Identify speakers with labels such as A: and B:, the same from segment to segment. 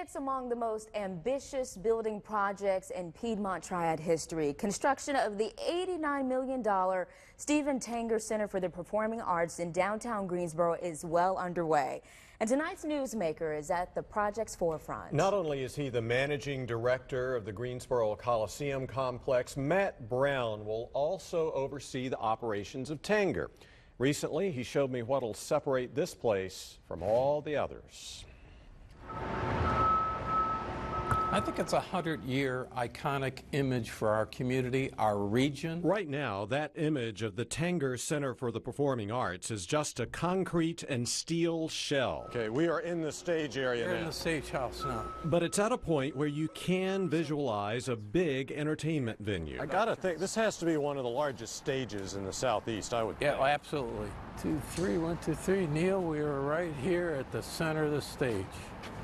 A: It's among the most ambitious building projects in Piedmont Triad history. Construction of the $89 million Steven Tanger Center for the Performing Arts in downtown Greensboro is well underway. And tonight's Newsmaker is at the project's forefront.
B: Not only is he the managing director of the Greensboro Coliseum Complex, Matt Brown will also oversee the operations of Tanger. Recently, he showed me what'll separate this place from all the others.
C: I think it's a 100-year iconic image for our community, our region.
B: Right now, that image of the Tanger Center for the Performing Arts is just a concrete and steel shell. Okay, we are in the stage area now.
C: We're in the stage house now.
B: But it's at a point where you can visualize a big entertainment venue. I gotta think, this has to be one of the largest stages in the Southeast, I would think.
C: Yeah, absolutely. 2, 3, 1, 2, 3. Neill, we are right here at the center of the stage.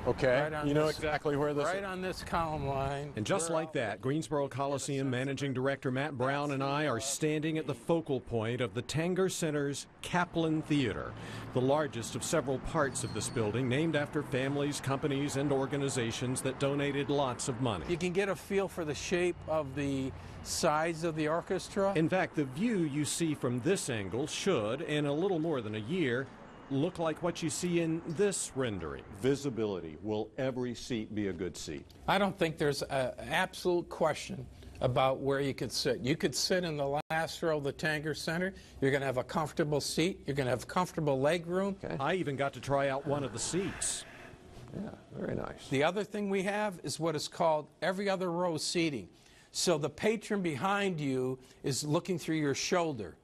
B: Okay, you know exactly where this is.
C: Right on this column line.
B: And just like that, Greensboro Coliseum Managing Director Matt Brown and I are standing at the focal point of the Tanger Center's Kaplan Theater, the largest of several parts of this building, named after families, companies, and organizations that donated lots of money.
C: You can get a feel for the shape of the size of the orchestra.
B: In fact, the view you see from this angle should, in a little more than a year, look like what you see in this rendering. Visibility. Will every seat be a good seat?
C: I don't think there's an absolute question about where you could sit. You could sit in the last row of the Tanger Center. You're going to have a comfortable seat. You're going to have comfortable leg room.
B: Okay. I even got to try out one of the seats. Yeah, very nice.
C: The other thing we have is what is called every other row seating. So the patron behind you is looking through your shoulder,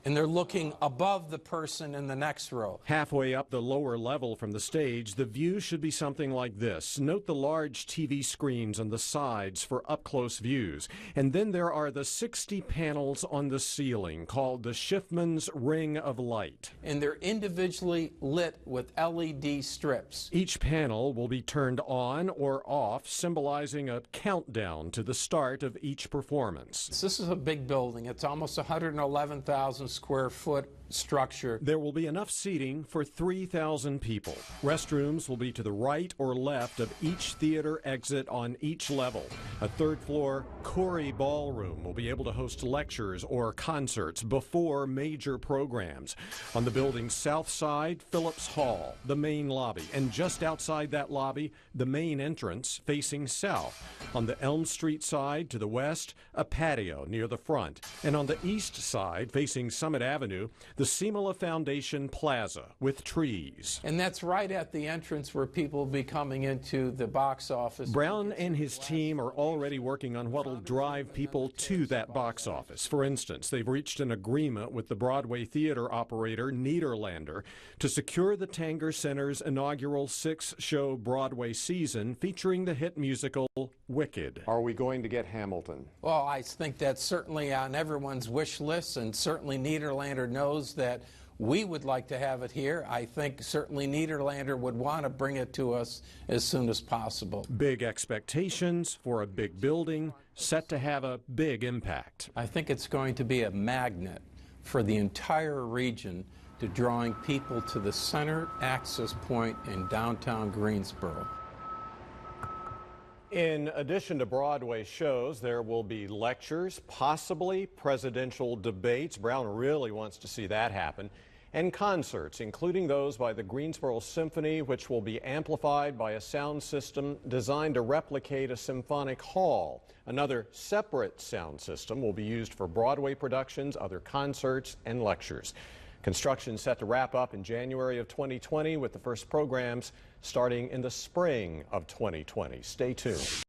C: and they're looking above the person in the next row.
B: Halfway up the lower level from the stage, the view should be something like this. Note the large TV screens on the sides for up-close views. And then there are the 60 panels on the ceiling called the Schiffman's Ring of Light.
C: And they're individually lit with LED strips.
B: Each panel will be turned on or off, symbolizing a countdown to the start of each performance.
C: This is a big building. It's almost 111,000 square foot structure.
B: There will be enough seating for 3,000 people. Restrooms will be to the right or left of each theater exit on each level. A third floor Corey ballroom will be able to host lectures or concerts before major programs. On the building's south side, Phillips Hall, the main lobby, and just outside that lobby, the main entrance facing south. On the Elm Street side to the west, a patio near the front. And on the east side, facing Summit Avenue, the Simula Foundation Plaza with trees.
C: And that's right at the entrance where people will be coming into the box office.
B: Brown and his team are already working on what will drive people to that box office. For instance, they've reached an agreement with the Broadway theater operator Nederlander to secure the Tanger Center's inaugural 6-show Broadway season featuring the hit musical Wicked. Are we going to get Hamilton?
C: Well, I think that's certainly on everyone's wish list, and certainly Nederlander knows that we would like to have it here. I think certainly Nederlander would want to bring it to us as soon as possible.
B: Big expectations for a big building set to have a big impact.
C: I think it's going to be a magnet for the entire region to drawing people to the center access point in downtown Greensboro.
B: In addition to Broadway shows, there will be lectures, possibly presidential debates. Brown really wants to see that happen. And concerts, including those by the Greensboro Symphony, which will be amplified by a sound system designed to replicate a symphonic hall. Another separate sound system will be used for Broadway productions, other concerts, and lectures. Construction set to wrap up in January of 2020 with the first programs starting in the spring of 2020. Stay tuned.